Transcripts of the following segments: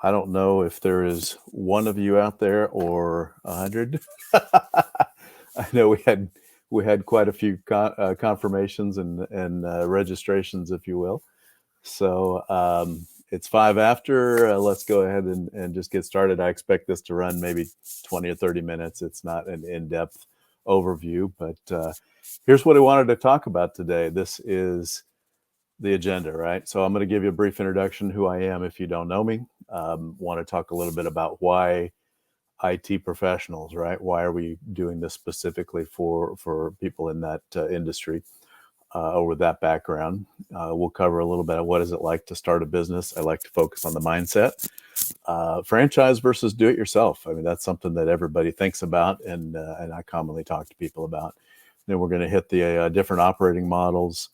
I don't know if there is one of you out there or 100. I know we had quite a few confirmations and registrations, if you will. So it's five after. Let's go ahead and just get started. I expect this to run maybe 20 or 30 minutes. It's not an in-depth overview, but here's what I wanted to talk about today. This is the agenda, right? So I'm going to give you a brief introduction, who I am if you don't know me. Want to talk a little bit about why IT professionals, right? Why are we doing this specifically for people in that industry or with that background? We'll cover a little bit of what is it like to start a business. I like to focus on the mindset. Franchise versus do it yourself. I mean, that's something that everybody thinks about, and I commonly talk to people about. Then we're going to hit the different operating models,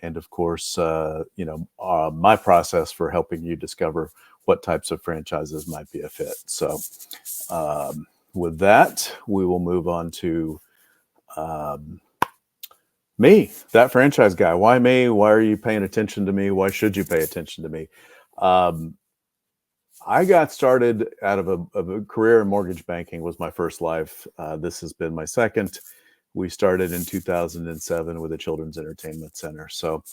and of course, my process for helping you discover what types of franchises might be a fit. So, with that, we will move on to me, that franchise guy. Why me? Why are you paying attention to me? Why should you pay attention to me? I got started out of a career in mortgage banking. Was my first life. This has been my second. We started in 2007 with a children's entertainment center. So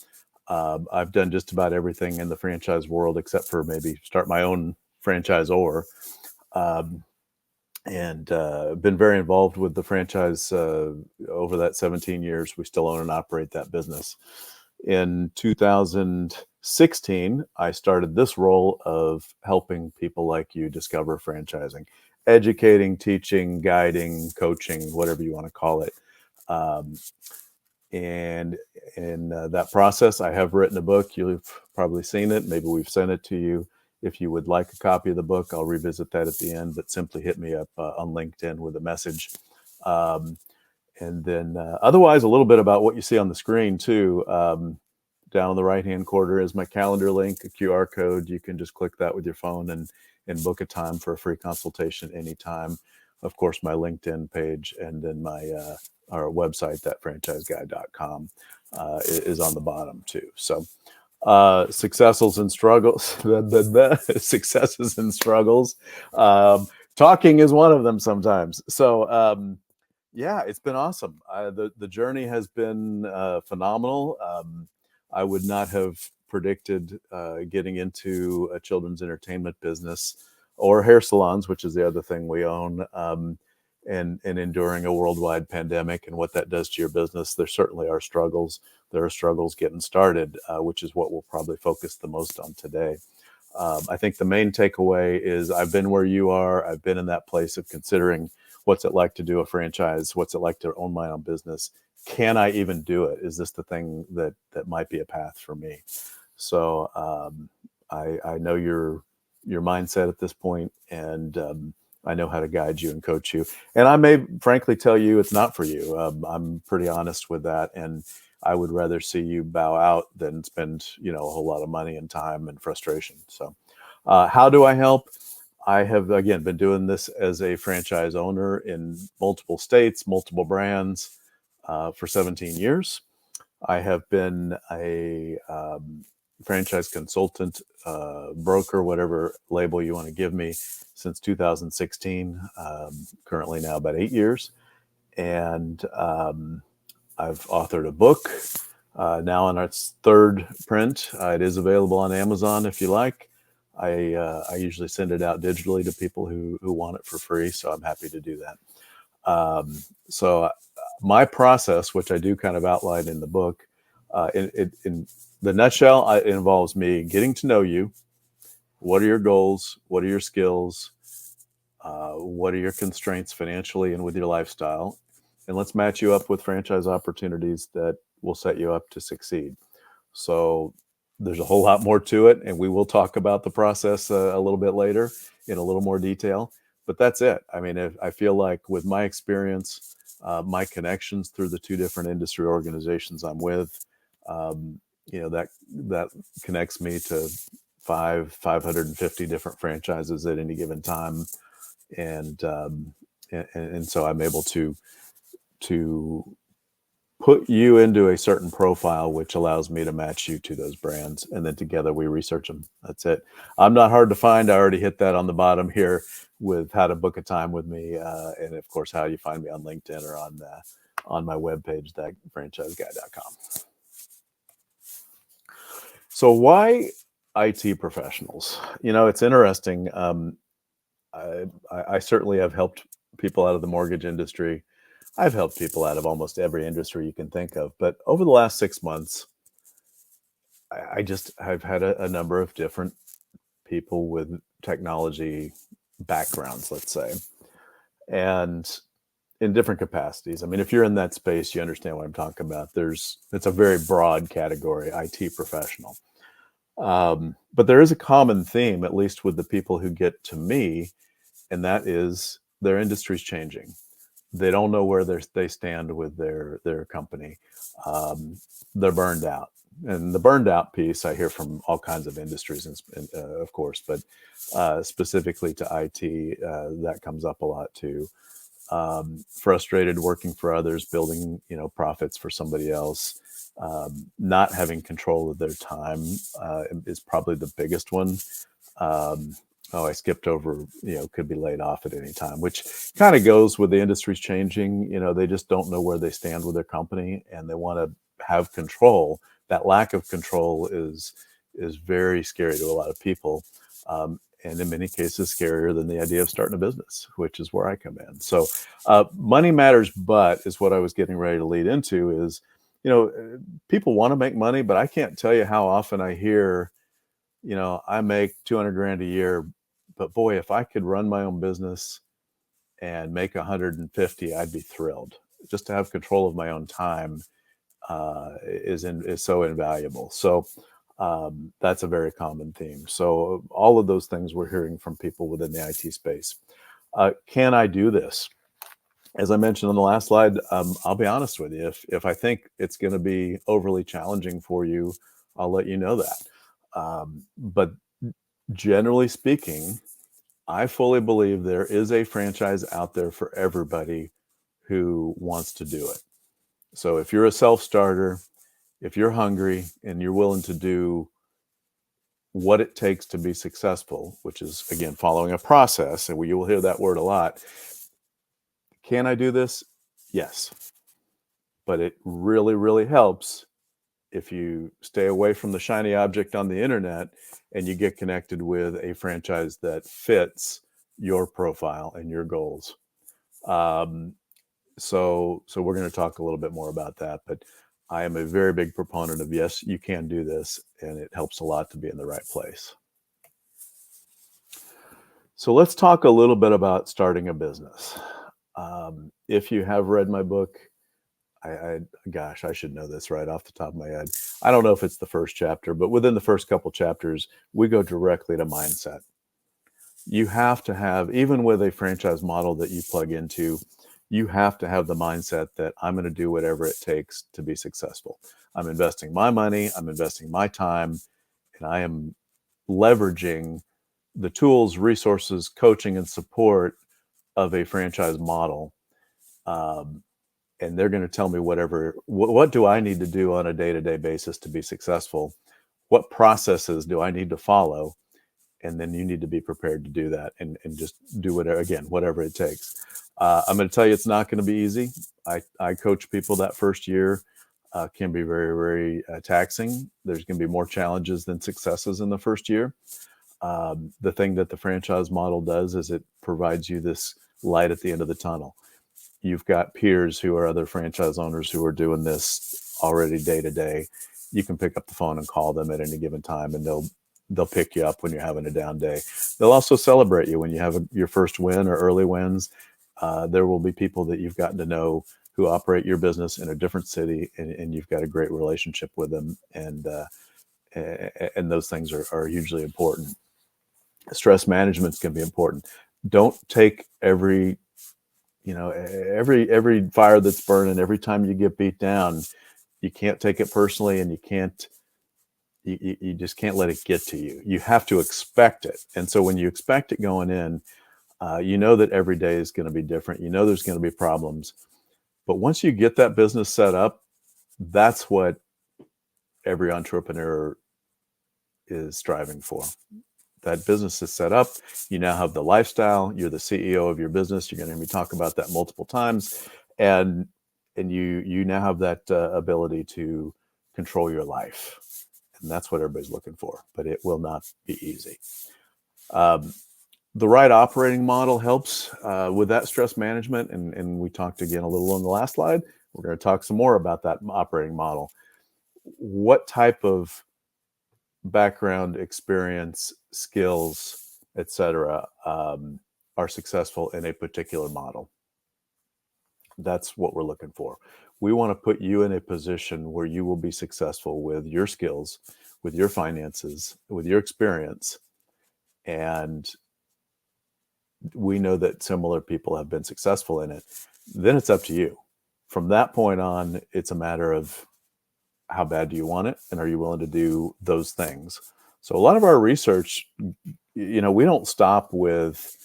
I've done just about everything in the franchise world except for maybe start my own franchisor. And been very involved with the franchise over that 17 years. We still own and operate that business. In 2016, I started this role of helping people like you discover franchising, educating, teaching, guiding, coaching, whatever you want to call it. And in that process, I have written a book. You've probably seen it. Maybe we've sent it to you. If you would like a copy of the book, I'll revisit that at the end, but simply hit me up on LinkedIn with a message. And then otherwise, a little bit about what you see on the screen too. Down in the right-hand corner is my calendar link, a QR code. You can just click that with your phone and book a time for a free consultation anytime. Of course, my LinkedIn page and then my our website, thatfranchiseguy.com, is on the bottom too. So successes and struggles, successes and struggles. Talking is one of them sometimes. So yeah, it's been awesome. The journey has been phenomenal. I would not have predicted getting into a children's entertainment business or hair salons, which is the other thing we own, and enduring a worldwide pandemic and what that does to your business. There certainly are struggles. There are struggles getting started, which is what we'll probably focus the most on today. I think the main takeaway is I've been where you are. I've been in that place of considering what's it like to do a franchise? What's it like to own my own business? Can I even do it? Is this the thing that might be a path for me? So I know your mindset at this point, and I know how to guide you and coach you. And I may frankly tell you it's not for you. I'm pretty honest with that, and I would rather see you bow out than spend a whole lot of money and time and frustration. So how do I help? I have, again, been doing this as a franchise owner in multiple states, multiple brands for 17 years. I have been a franchise consultant, broker, whatever label you want to give me, since 2016, currently now about 8 years. And I've authored a book now in its third print. It is available on Amazon if you like. I usually send it out digitally to people who want it for free, so I'm happy to do that. So my process, which I do kind of outline in the book, in the nutshell, it involves me getting to know you. What are your goals? What are your skills? What are your constraints financially and with your lifestyle? And let's match you up with franchise opportunities that will set you up to succeed. So there's a whole lot more to it, and we will talk about the process a little bit later in a little more detail. But that's it. I mean, I feel like with my experience, my connections through the two different industry organizations I'm with, that connects me to 550 different franchises at any given time, and so I'm able to put you into a certain profile, which allows me to match you to those brands. And then together we research them. That's it. I'm not hard to find. I already hit that on the bottom here with how to book a time with me. And of course, how you find me on LinkedIn or on my webpage, thatfranchiseguy.com. So why IT professionals? It's interesting. I certainly have helped people out of the mortgage industry. I've helped people out of almost every industry you can think of. But over the last 6 months, I've had a number of different people with technology backgrounds, let's say, and in different capacities. I mean, if you're in that space, you understand what I'm talking about. It's a very broad category, IT professional. But there is a common theme, at least with the people who get to me, and that is their industry's changing. They don't know where they stand with their company. They're burned out. And the burned out piece I hear from all kinds of industries, of course, but specifically to IT, that comes up a lot too. Frustrated working for others, building profits for somebody else, not having control of their time is probably the biggest one. I skipped over, could be laid off at any time, which kind of goes with the industry's changing. They just don't know where they stand with their company and they want to have control. That lack of control is very scary to a lot of people. And in many cases, scarier than the idea of starting a business, which is where I come in. So money matters, but is what I was getting ready to lead into is, people want to make money, but I can't tell you how often I hear, I make 200 grand a year, but boy, if I could run my own business and make 150, I'd be thrilled. Just to have control of my own time is so invaluable. So that's a very common theme. So all of those things we're hearing from people within the IT space. Can I do this? As I mentioned on the last slide, I'll be honest with you. If I think it's going to be overly challenging for you, I'll let you know that. But generally speaking, I fully believe there is a franchise out there for everybody who wants to do it. So if you're a self-starter, if you're hungry and you're willing to do what it takes to be successful, which is, again, following a process, and you will hear that word a lot. Can I do this? Yes. But it really, really helps if you stay away from the shiny object on the internet and you get connected with a franchise that fits your profile and your goals. So we're going to talk a little bit more about that, but I am a very big proponent of, yes, you can do this, and it helps a lot to be in the right place. So let's talk a little bit about starting a business. If you have read my book, gosh, I should know this right off the top of my head. I don't know if it's the first chapter, but within the first couple chapters, we go directly to mindset. You have to have, even with a franchise model that you plug into, you have to have the mindset that I'm going to do whatever it takes to be successful. I'm investing my money, I'm investing my time, and I am leveraging the tools, resources, coaching, and support of a franchise model. And they're going to tell me what do I need to do on a day-to-day basis to be successful? What processes do I need to follow? And then you need to be prepared to do that and just do whatever it takes. I'm going to tell you, it's not going to be easy. I coach people that first year can be very, very taxing. There's going to be more challenges than successes in the first year. The thing that the franchise model does is it provides you this light at the end of the tunnel. You've got peers who are other franchise owners who are doing this already day to day. You can pick up the phone and call them at any given time, and they'll pick you up when you're having a down day. They'll also celebrate you when you have your first win or early wins. There will be people that you've gotten to know who operate your business in a different city, and you've got a great relationship with them, and those things are hugely important. Stress management is going to be important. Don't take every fire that's burning, every time you get beat down, you can't take it personally, and you just can't let it get to you. You have to expect it. And so when you expect it going in, you know that every day is going to be different. You know there's going to be problems. But once you get that business set up, That's what every entrepreneur is striving for. That business is set up. You now have the lifestyle. You're the CEO of your business. You're going to hear me talk about that multiple times, and you now have that ability to control your life, and that's what everybody's looking for. But it will not be easy. The right operating model helps with that stress management, and we talked again a little on the last slide. We're going to talk some more about that operating model. What type of background, experience, skills, etc., are successful in a particular model? That's what we're looking for. We want to put you in a position where you will be successful with your skills, with your finances, with your experience, and we know that similar people have been successful in it. Then it's up to you. From that point on, it's a matter of how bad do you want it, and are you willing to do those things? So a lot of our research, we don't stop with,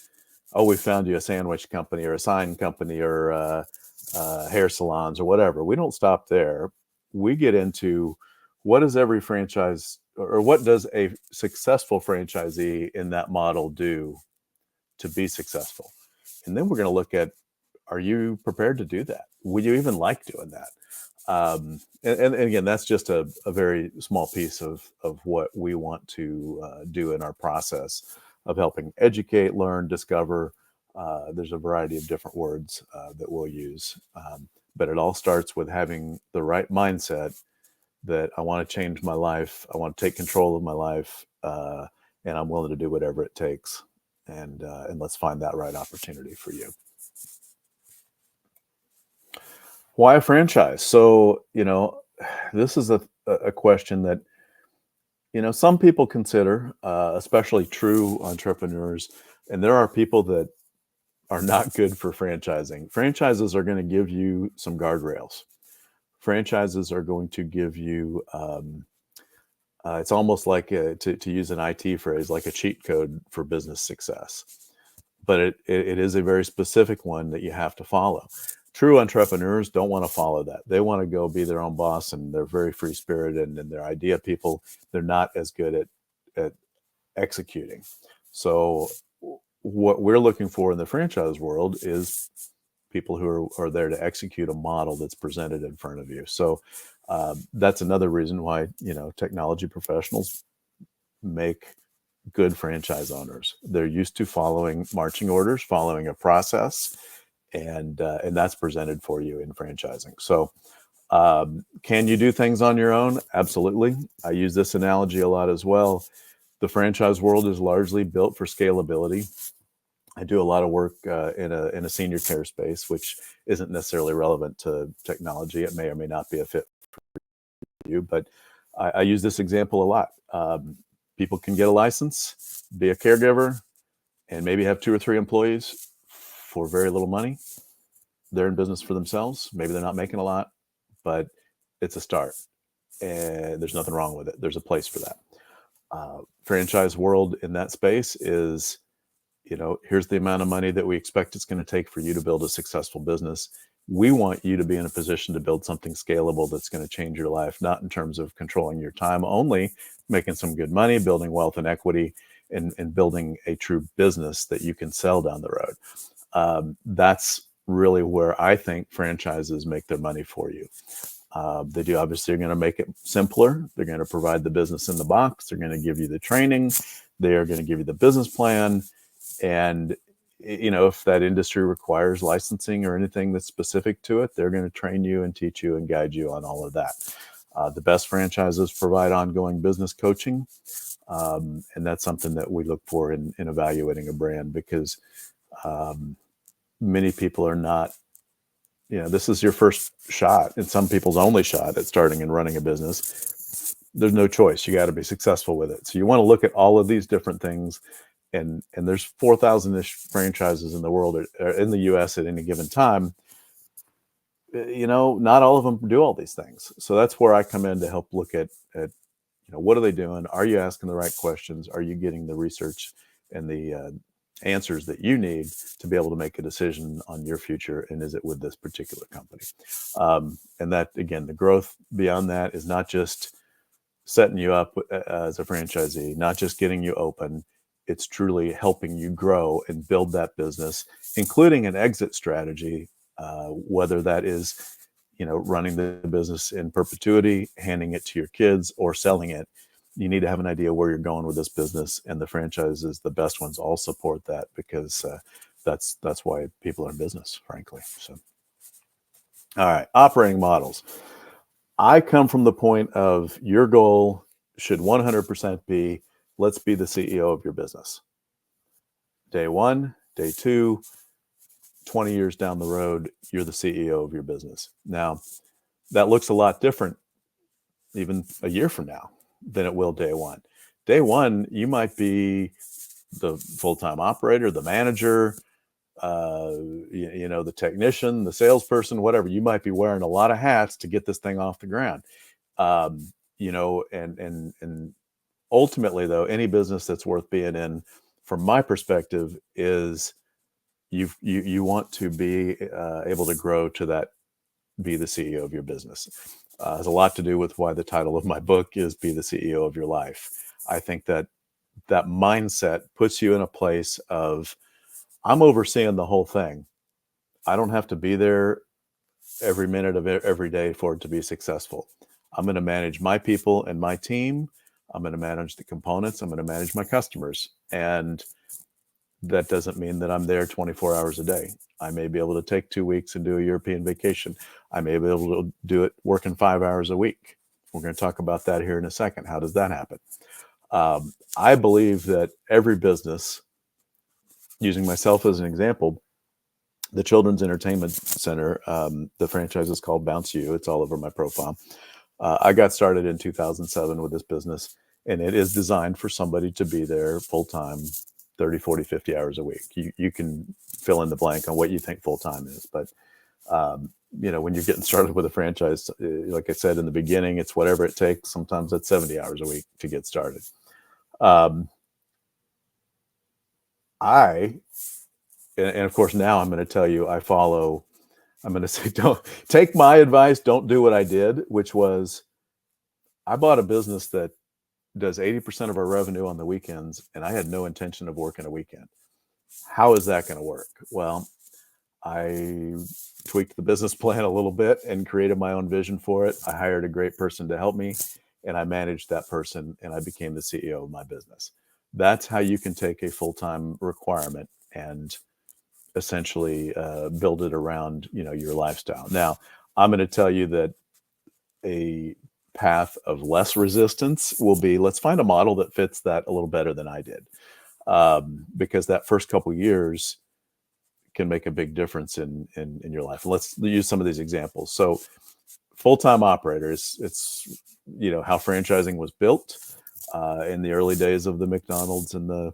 oh, we found you a sandwich company or a sign company or hair salons or whatever. We don't stop there. We get into what does every franchise, or what does a successful franchisee in that model do to be successful? And then we're going to look at, are you prepared to do that? Would you even like doing that? And again, that's just a very small piece of what we want to do in our process of helping educate, learn, discover. There's a variety of different words that we'll use. But it all starts with having the right mindset that I want to change my life. I want to take control of my life, and I'm willing to do whatever it takes. And let's find that right opportunity for you. Why a franchise? So, this is a question that, some people consider, especially true entrepreneurs, and there are people that are not good for franchising. Franchises are going to give you some guardrails. Franchises are going to give you, it's almost like, to use an IT phrase, like a cheat code for business success. But it is a very specific one that you have to follow. True entrepreneurs don't want to follow that. They want to go be their own boss, and they're very free spirited, and they're idea people. They're not as good at executing. So what we're looking for in the franchise world is people who are there to execute a model that's presented in front of you. So that's another reason why, technology professionals make good franchise owners. They're used to following marching orders, following a process, and that's presented for you in franchising. So can you do things on your own? Absolutely. I use this analogy a lot as well. The franchise world is largely built for scalability. I do a lot of work in a senior care space, which isn't necessarily relevant to technology. It may or may not be a fit for you, but I use this example a lot. People can get a license, be a caregiver, and maybe have 2 or 3 employees for very little money. They're in business for themselves. Maybe they're not making a lot, but it's a start, and there's nothing wrong with it. There's a place for that. Franchise world in that space is, here's the amount of money that we expect it's going to take for you to build a successful business. We want you to be in a position to build something scalable that's going to change your life, not in terms of controlling your time only, making some good money, building wealth and equity, and building a true business that you can sell down the road. That's really where I think franchises make their money for you. They do. Obviously, they're going to make it simpler. They're going to provide the business in the box. They're going to give you the training. They are going to give you the business plan. And, if that industry requires licensing or anything that's specific to it, they're going to train you and teach you and guide you on all of that. The best franchises provide ongoing business coaching. And that's something that we look for in evaluating a brand, because many people are not, this is your first shot, and some people's only shot at starting and running a business. There's no choice. You got to be successful with it. So you want to look at all of these different things. And there's 4,000-ish franchises in the world, or in the US at any given time. Not all of them do all these things. So that's where I come in to help look at what are they doing? Are you asking the right questions? Are you getting the research and the answers that you need to be able to make a decision on your future, and is it with this particular company. And that, again, the growth beyond that is not just setting you up as a franchisee, not just getting you open. It's truly helping you grow and build that business, including an exit strategy, whether that is, running the business in perpetuity, handing it to your kids, or selling it. You need to have an idea where you're going with this business, and the franchises, the best ones, all support that, because that's why people are in business, frankly. So, all right, operating models. I come from the point of your goal should 100% be, let's be the CEO of your business. Day one, day two, 20 years down the road, you're the CEO of your business. Now, that looks a lot different even a year from now than it will day one. Day one, you might be the full-time operator, the manager, the technician, the salesperson, whatever. You might be wearing a lot of hats to get this thing off the ground. And ultimately, though, any business that's worth being in, from my perspective, is you want to be able to grow to that, be the CEO of your business. Has a lot to do with why the title of my book is Be the CEO of Your Life. I think that mindset puts you in a place of, I'm overseeing the whole thing. I don't have to be there every minute of every day for it to be successful. I'm going to manage my people and my team. I'm going to manage the components. I'm going to manage my customers. And that doesn't mean that I'm there 24 hours a day. I may be able to take 2 weeks and do a European vacation. I may be able to do it working 5 hours a week. We're going to talk about that here in a second. How does that happen? I believe that every business, using myself as an example, the Children's Entertainment Center, the franchise is called Bounce You. It's all over my profile. I got started in 2007 with this business, and it is designed for somebody to be there full-time, 30, 40, 50 hours a week. You can fill in the blank on what you think full-time is. But, when you're getting started with a franchise, like I said in the beginning, it's whatever it takes. Sometimes it's 70 hours a week to get started. And of course, now I'm going to tell you, I'm going to say, don't take my advice. Don't do what I did, which was, I bought a business that does 80% of our revenue on the weekends, and I had no intention of working a weekend. How is that going to work? Well, I tweaked the business plan a little bit and created my own vision for it. I hired a great person to help me, and I managed that person, and I became the CEO of my business. That's how you can take a full-time requirement and essentially build it around, your lifestyle. Now, I'm going to tell you that a path of less resistance will be, let's find a model that fits that a little better than I did. Because that first couple of years can make a big difference in your life. Let's use some of these examples. So full-time operators, it's, how franchising was built in the early days of the McDonald's and the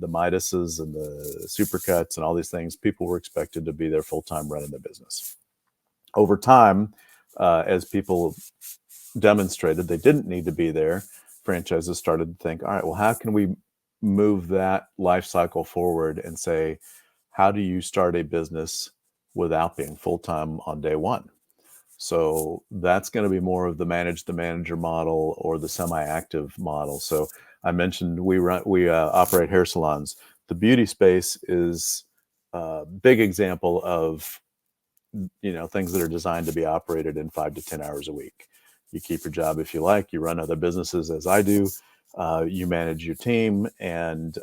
Midases and the Supercuts and all these things. People were expected to be there full-time running the business. Over time, as people demonstrated they didn't need to be there, franchises started to think, all right, well, how can we move that life cycle forward and say, how do you start a business without being full-time on day one? So that's going to be more of the manage the manager model or the semi-active model. So I mentioned we operate hair salons. The beauty space is a big example of, things that are designed to be operated in 5 to 10 hours a week. You keep your job if you like. You run other businesses as I do. You manage your team, and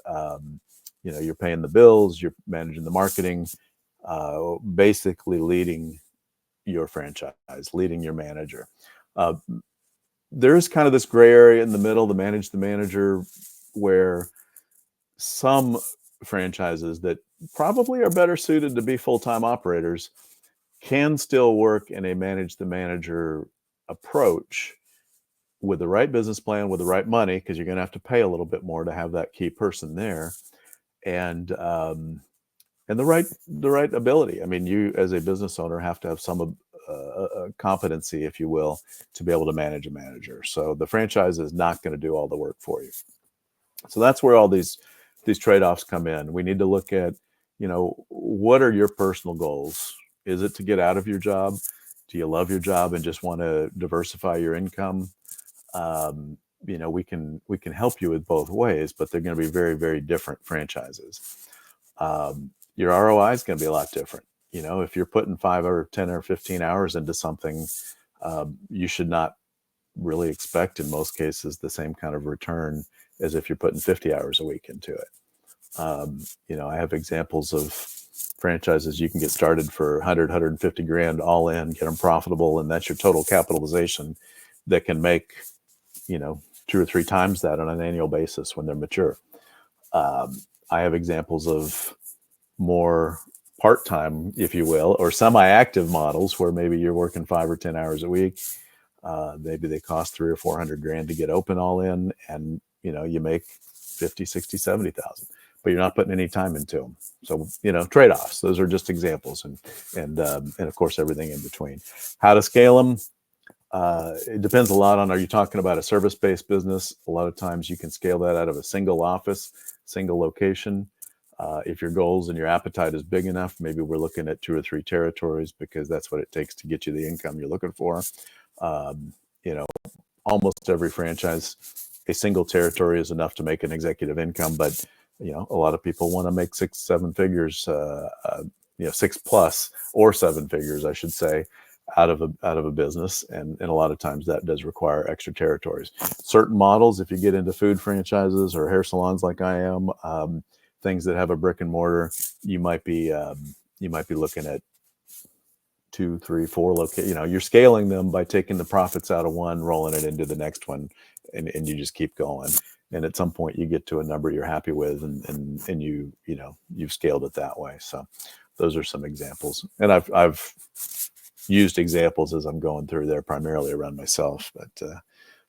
you're paying the bills. You're managing the marketing, basically leading your franchise, leading your manager. There's kind of this gray area in the middle, the manage the manager, where some franchises that probably are better suited to be full-time operators can still work in a manage the manager approach with the right business plan, with the right money, because you're going to have to pay a little bit more to have that key person there, and the right ability. I mean, you as a business owner have to have some competency, if you will, to be able to manage a manager. So the franchise is not going to do all the work for you. So that's where all these these trade-offs come in. We need to look at, what are your personal goals? Is it to get out of your job? Do you love your job and just want to diversify your income? We can help you with both ways, but they're going to be very, very different franchises. Your ROI is going to be a lot different. If you're putting 5 or 10 or 15 hours into something, you should not really expect in most cases the same kind of return as if you're putting 50 hours a week into it. I have examples of franchises you can get started for 100, 150 grand all in, get them profitable, and that's your total capitalization that can make, 2 or 3 times that on an annual basis when they're mature. I have examples of more part-time, if you will, or semi-active models where maybe you're working 5 or 10 hours a week. Maybe they cost 300 or 400 grand to get open all in, and you make 50, 60, 70,000, but you're not putting any time into them. So trade-offs. Those are just examples, and of course everything in between. How to scale them? It depends a lot on, are you talking about a service-based business? A lot of times you can scale that out of a single office, single location. If your goals and your appetite is big enough, maybe we're looking at 2 or 3 territories, because that's what it takes to get you the income you're looking for. Almost every franchise, a single territory is enough to make an executive income, but a lot of people want to make 6, 7 figures, 6 plus or 7 figures, I should say, out of a business, and a lot of times that does require extra territories. Certain models, if you get into food franchises or hair salons like I am, things that have a brick and mortar, you might be looking at 2, 3, 4 locations. You're scaling them by taking the profits out of one, rolling it into the next one, and you just keep going. And at some point you get to a number you're happy with, and you've scaled it that way. So those are some examples. And I've used examples as I'm going through there, primarily around myself, but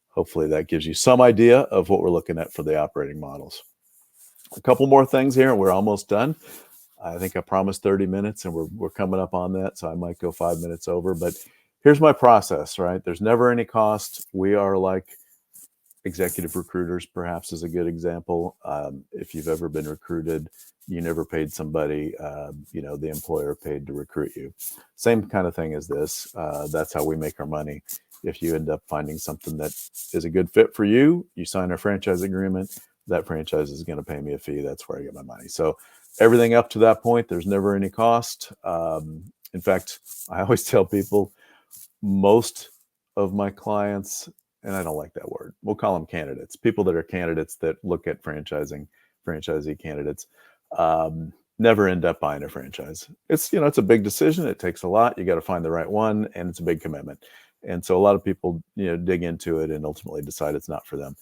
hopefully that gives you some idea of what we're looking at for the operating models. A couple more things here, and we're almost done. I think I promised 30 minutes, and we're coming up on that, so I might go 5 minutes over. But here's my process, right? There's never any cost. We are like executive recruiters, perhaps, is a good example. If you've ever been recruited, you never paid somebody, the employer paid to recruit you. Same kind of thing as this. That's how we make our money. If you end up finding something that is a good fit for you, you sign a franchise agreement. That franchise is going to pay me a fee. That's where I get my money. So everything up to that point, there's never any cost. In fact, I always tell people, most of my clients, and I don't like that word, we'll call them candidates, people that are candidates that look at franchisee candidates, never end up buying a franchise. It's a big decision. It takes a lot. You got to find the right one, and it's a big commitment. And so a lot of people dig into it and ultimately decide it's not for them.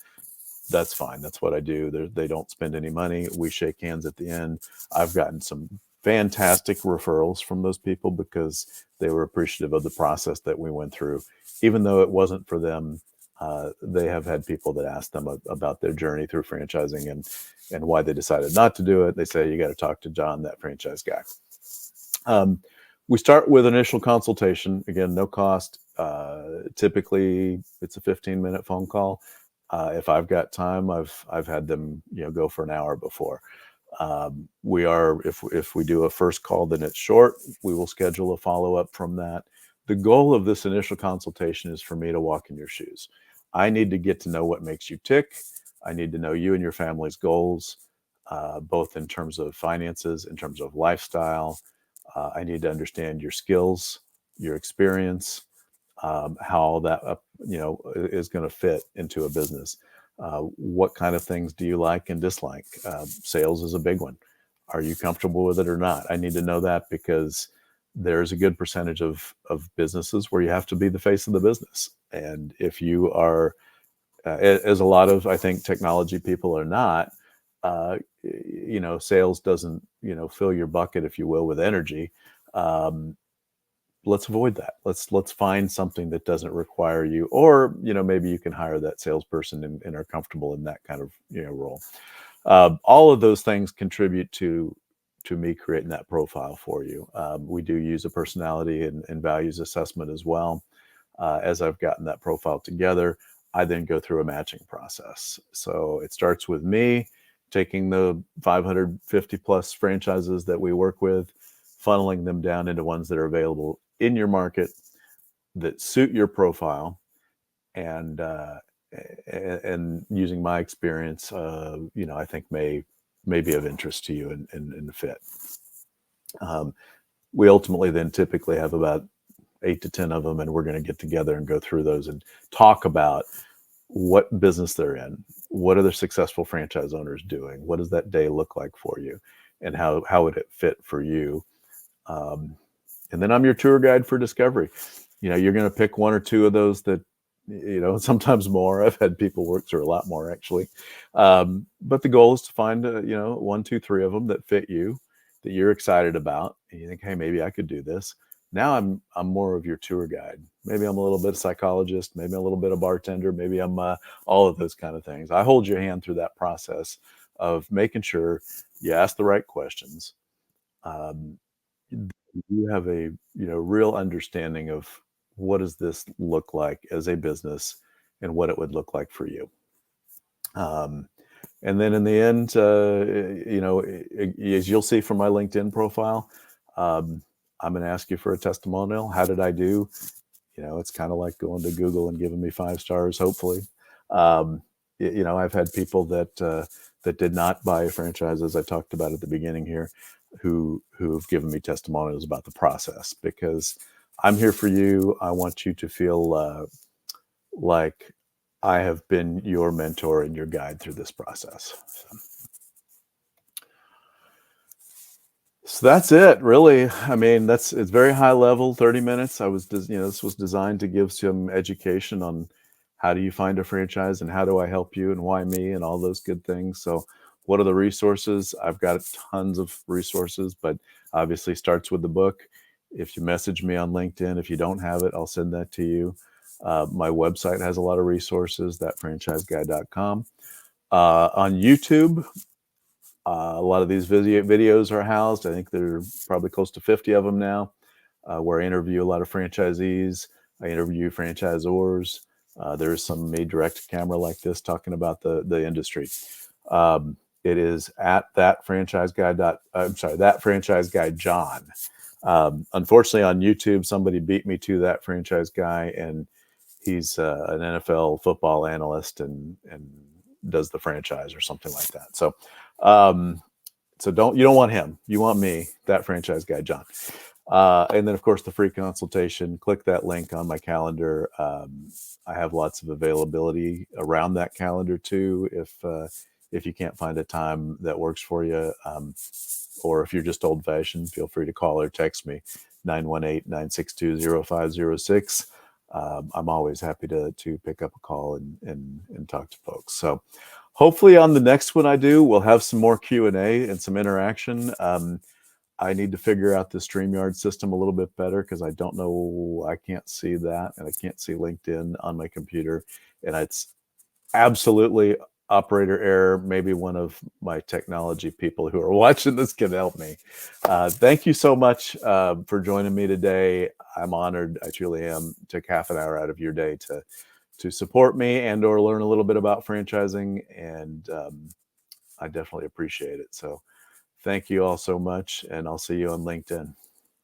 That's fine. That's what I do. They don't spend any money. We shake hands at the end. I've gotten some fantastic referrals from those people because they were appreciative of the process that we went through. Even though it wasn't for them, they have had people that ask them about their journey through franchising and why they decided not to do it. They say, you got to talk to John, that franchise guy. We start with initial consultation. Again, no cost. Typically, it's a 15-minute phone call. If I've got time, I've had them go for an hour before. If we do a first call, then it's short. We will schedule a follow-up from that. The goal of this initial consultation is for me to walk in your shoes. I need to get to know what makes you tick. I need to know you and your family's goals, both in terms of finances, in terms of lifestyle. I need to understand your skills, your experience, how that is going to fit into a business. What kind of things do you like and dislike? Sales is a big one. Are you comfortable with it or not? I need to know that because there's a good percentage of businesses where you have to be the face of the business. And if you are, as a lot of, I think, technology people are not, sales doesn't, fill your bucket, if you will, with energy. Let's avoid that. Let's find something that doesn't require you, or, maybe you can hire that salesperson and are comfortable in that kind of, role. All of those things contribute to me creating that profile for you. We do use a personality and values assessment as well. As I've gotten that profile together, I then go through a matching process. So it starts with me. taking the 550 plus franchises that we work with, funneling them down into ones that are available in your market that suit your profile, and using my experience, I think may be of interest to you and fit. We ultimately then typically have about 8 to 10 of them, and we're going to get together and go through those and talk about what business they're in, what are the successful franchise owners doing, what does that day look like for you, and how would it fit for you. And then I'm your tour guide for discovery. You're going to pick one or two of those that, sometimes more. I've had people work through a lot more, actually. But the goal is to find, 1, 2, 3 of them that fit you, that you're excited about, and you think, hey, maybe I could do this. Now I'm more of your tour guide. Maybe I'm a little bit of psychologist, maybe a little bit of bartender, maybe I'm all of those kind of things. I hold your hand through that process of making sure you ask the right questions. You have a real understanding of what does this look like as a business and what it would look like for you. And then in the end, as you'll see from my LinkedIn profile, I'm going to ask you for a testimonial. How did I do? It's kind of like going to Google and giving me 5 stars, hopefully. I've had people that did not buy a franchise, as I talked about at the beginning here, who've given me testimonials about the process, because I'm here for you. I want you to feel like I have been your mentor and your guide through this process. So that's it, really. I mean, it's very high level, 30 minutes. This was designed to give some education on how do you find a franchise and how do I help you and why me and all those good things. So what are the resources? I've got tons of resources, but obviously starts with the book. If you message me on LinkedIn, if you don't have it, I'll send that to you. My website has a lot of resources, thatfranchiseguy.com. On YouTube, a lot of these videos are housed. I think there are probably close to 50 of them now, where I interview a lot of franchisees. I interview franchisors. There's some made direct camera like this talking about the industry. It is at that franchise guy. That franchise guy John. Unfortunately, on YouTube, somebody beat me to that franchise guy, and he's an NFL football analyst and does the franchise or something like that. So you don't want him. You want me, that franchise guy, John. And then of course the free consultation, click that link on my calendar. I have lots of availability around that calendar too. If you can't find a time that works for you, or if you're just old fashioned, feel free to call or text me 918-962-0506. I'm always happy to pick up a call and talk to folks. So hopefully on the next one I do, we'll have some more Q&A and some interaction. I need to figure out the StreamYard system a little bit better, because I don't know, I can't see that, and I can't see LinkedIn on my computer, and it's absolutely operator error. Maybe one of my technology people who are watching this can help me. Thank you so much for joining me today. I'm honored, I truly am, to take half an hour out of your day to support me and or learn a little bit about franchising, and I definitely appreciate it. So thank you all so much, and I'll see you on LinkedIn.